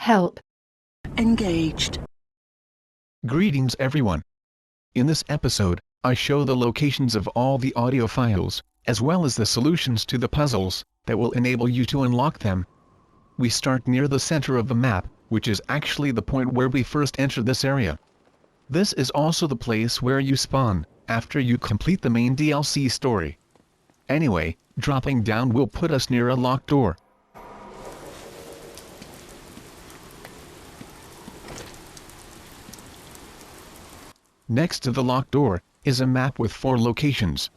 Help. Engaged. Greetings everyone. In this episode, I show the locations of all the audio files, as well as the solutions to the puzzles, that will enable you to unlock them. We start near the center of the map, which is actually the point where we first enter this area. This is also the place where you spawn, after you complete the main DLC story. Anyway, dropping down will put us near a locked door. Next to the locked door, is a map with 4 locations.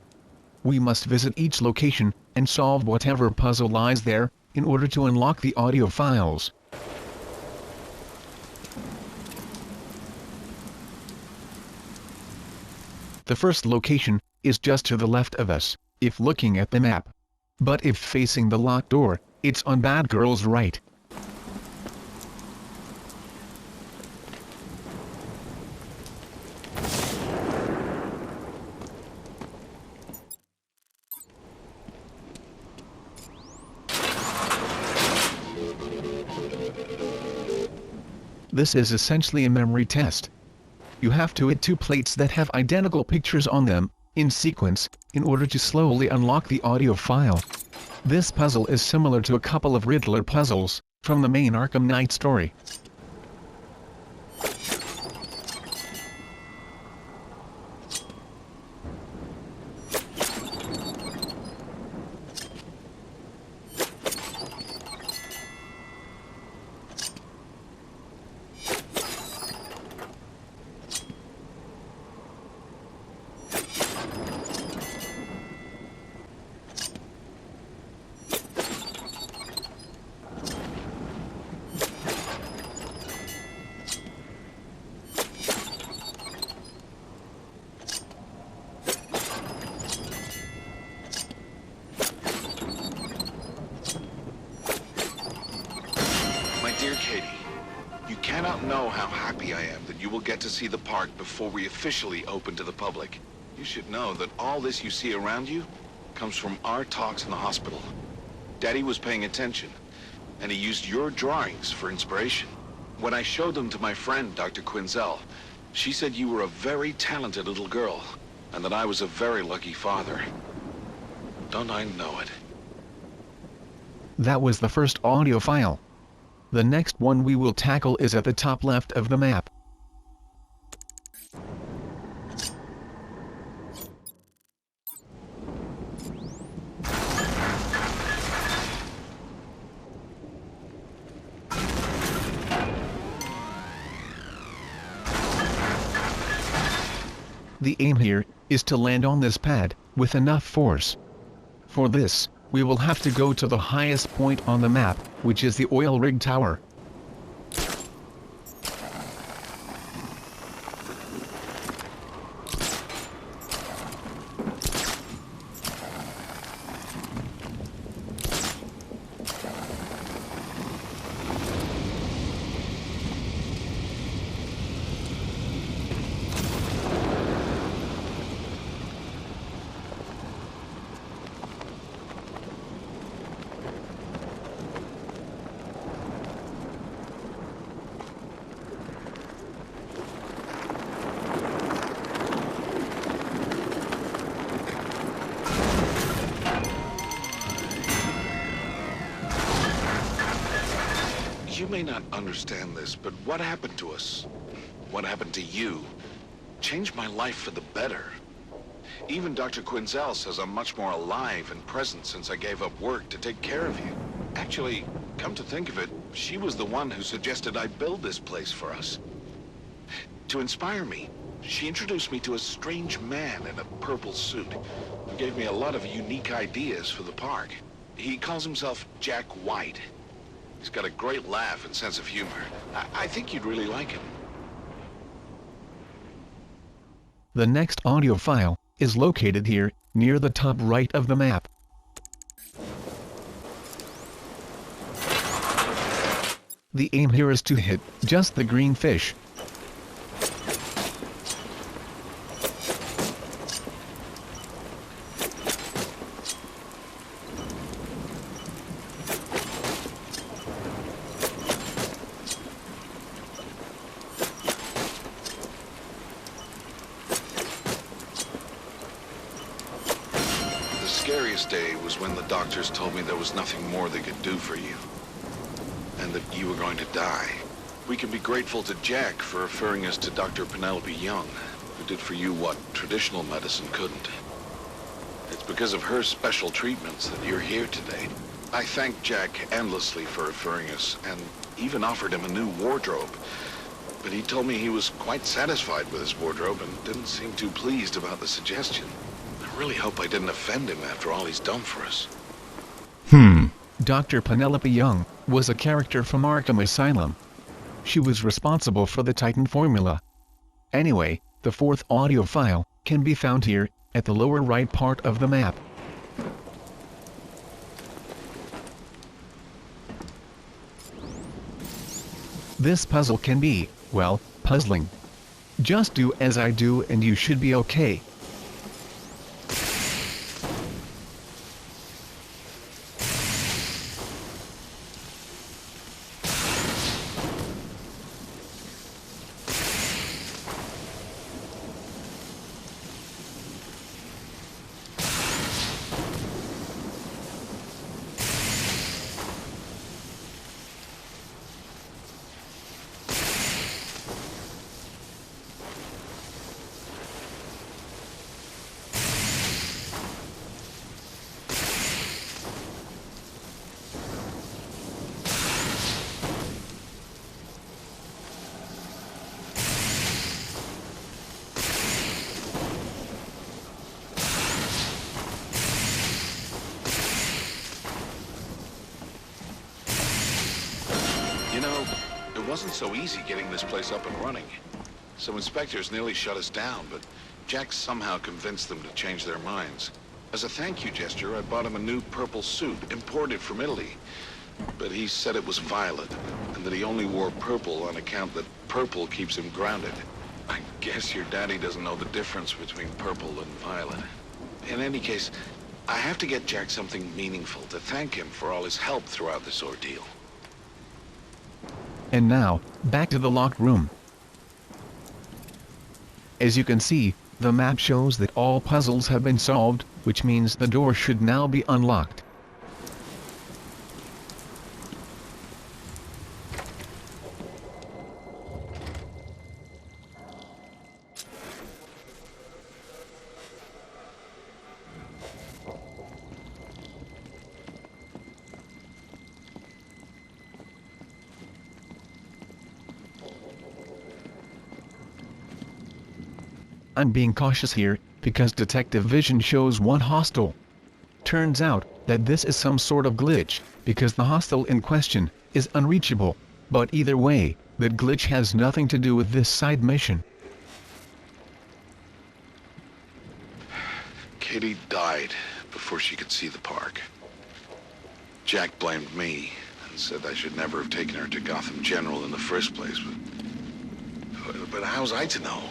We must visit each location, and solve whatever puzzle lies there, in order to unlock the audio files. The first location, is just to the left of us, if looking at the map. But if facing the locked door, it's on Batgirl's right. This is essentially a memory test. You have to hit 2 plates that have identical pictures on them, in sequence, in order to slowly unlock the audio file. This puzzle is similar to a couple of Riddler puzzles, from the main Arkham Knight story. Dear Katie, you cannot know how happy I am that you will get to see the park before we officially open to the public. You should know that all this you see around you comes from our talks in the hospital. Daddy was paying attention, and he used your drawings for inspiration. When I showed them to my friend, Dr. Quinzel, she said you were a very talented little girl, and that I was a very lucky father. Don't I know it? That was the first audio file. The next one we will tackle is at the top left of the map. The aim here is to land on this pad with enough force. For this, we will have to go to the highest point on the map, which is the oil rig tower. You may not understand this, but what happened to us, what happened to you, changed my life for the better. Even Dr. Quinzel says I'm much more alive and present since I gave up work to take care of you. Actually, come to think of it, she was the one who suggested I build this place for us. To inspire me, she introduced me to a strange man in a purple suit who gave me a lot of unique ideas for the park. He calls himself Jack White. He's got a great laugh and sense of humor. I think you'd really like him. The next audio file is located here, near the top right of the map. The aim here is to hit just the green fish. this day was when the doctors told me there was nothing more they could do for you. And that you were going to die. We can be grateful to Jack for referring us to Dr. Penelope Young, who did for you what traditional medicine couldn't. It's because of her special treatments that you're here today. I thank Jack endlessly for referring us, and even offered him a new wardrobe. But he told me he was quite satisfied with his wardrobe and didn't seem too pleased about the suggestion. I really hope I didn't offend him after all he's done for us. Dr. Penelope Young was a character from Arkham Asylum. She was responsible for the Titan formula. Anyway, the fourth audio file can be found here, at the lower right part of the map. This puzzle can be, well, puzzling. Just do as I do and you should be okay. It wasn't so easy getting this place up and running. Some inspectors nearly shut us down, but Jack somehow convinced them to change their minds. As a thank you gesture, I bought him a new purple suit, imported from Italy. But he said it was violet, and that he only wore purple on account that purple keeps him grounded. I guess your daddy doesn't know the difference between purple and violet. In any case, I have to get Jack something meaningful to thank him for all his help throughout this ordeal. And now, back to the locked room. As you can see, the map shows that all puzzles have been solved, which means the door should now be unlocked. I'm being cautious here, because detective vision shows one hostile. Turns out that this is some sort of glitch, because the hostile in question is unreachable, but either way, that glitch has nothing to do with this side mission. Katie died before she could see the park. Jack blamed me and said I should never have taken her to Gotham General in the first place, but how was I to know?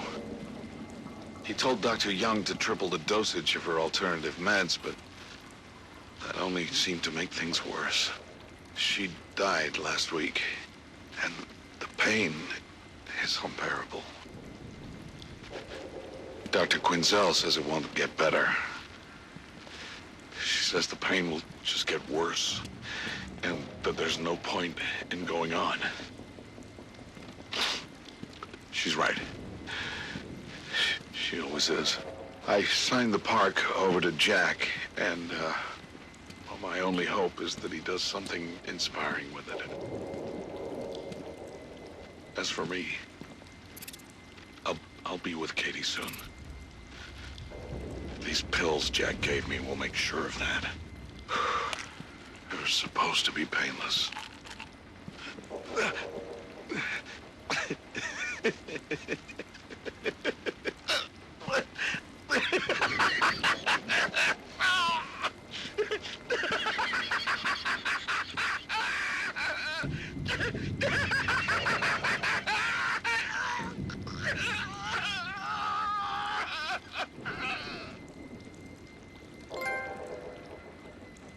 He told Dr. Young to triple the dosage of her alternative meds, but that only seemed to make things worse. She died last week, and the pain is unbearable. Dr. Quinzel says it won't get better. She says the pain will just get worse, and that there's no point in going on. She's right. She always is. I signed the park over to Jack, and well, my only hope is that he does something inspiring with it. As for me, I'll be with Katie soon. These pills Jack gave me will make sure of that. They're supposed to be painless.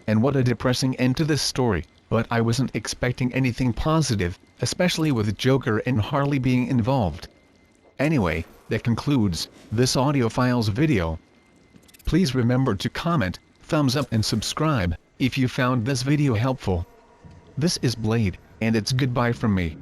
And what a depressing end to this story, but I wasn't expecting anything positive, especially with Joker and Harley being involved. Anyway, that concludes this audio files video. Please remember to comment, thumbs up and subscribe if you found this video helpful. This is Blade, and it's goodbye from me.